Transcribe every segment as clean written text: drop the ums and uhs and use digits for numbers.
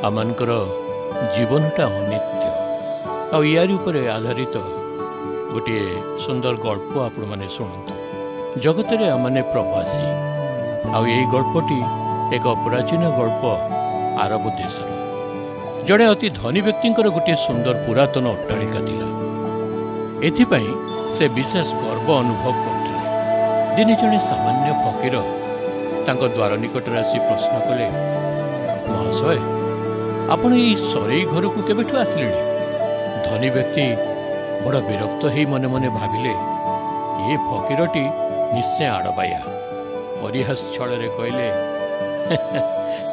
आमनकर जीवनटा अनित्य यारी उपर आधारित गोटे सुंदर गल्प आपण मैंने शुणु। जगत रे आमने प्रवासी आई गल्पटी एक प्राचीन गल्प आरब देशर जड़े अति धनी व्यक्ति गोटे सुंदर पुरातन अट्टालिका थिला। एथिपाई से विशेष गर्व अनुभव करते। दिने जड़े सामान्य फकीर तांको द्वार निकट आसी प्रश्न कले, महाशय आपण ये सरे घर को केबेठु आसिले? धनी व्यक्ति बड़ विरक्त हो मने मने भाविले ये फकीरटी निश्चय आड़बाया। परिहास छल कहले,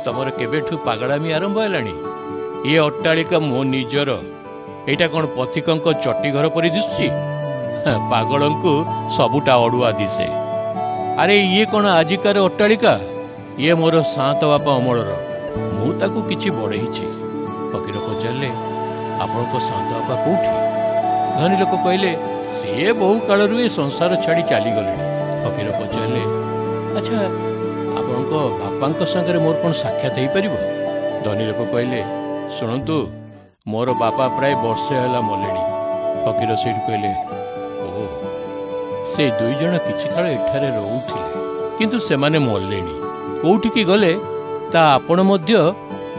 तमर केबेठु पागड़ामी आरंभ हेलानी? ये अट्टालिका मो निजर, एटा कौन पथिकंक चटी घर परि दिसुची? पागलंकु सबुटा अड़ुआ दिसे। अरे ये कौन आजिकार अट्टालिका? ये मोर सात बापा अमलर, मु ताकू किछि बढ़ेइछि। फकीर पचारे, आपनको सात बापा कोठी? धनी लोक कहले, सी बहु कालरू ए संसार छाड़ी चली गले। फकीर पचारे, अच्छा आपनको बापा संगे मोर कौन साक्षात हो पार? धनी लोक कहले, शुणु मोर बापा प्राय वर्षे है मले। फकीर से कहले, ओ से दुई जन किछि काल एठारे रोउथिले, किंतु से माने मलेनी। कोउठी गले ता आपण मध्य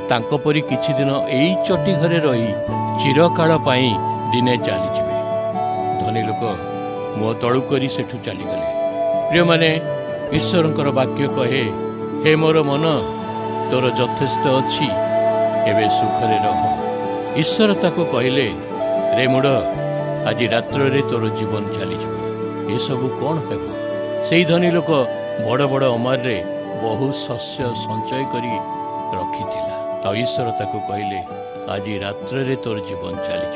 तांको परी किछि दिन एई चटी घरे रही चिरकाल पाई दिने चली जिवे। धनी लोक मुह तळु करी सेठु चली गले। प्रिय माने, ईश्वरंकर वाक्य कहे, हे मोर मन, तोर यथेष्ट अछि, एबे सुखरे रह। ईश्वर ताको कहले, रे मुड़, आज रात्र रे तोर जीवन चली ये सब कौन है? से धनी लोक बड़ बड़ अमार रे बहु शस्य संचय करी रखी थिला। ईश्वर ताको कहले, आज रात्र रे तोर जीवन चली।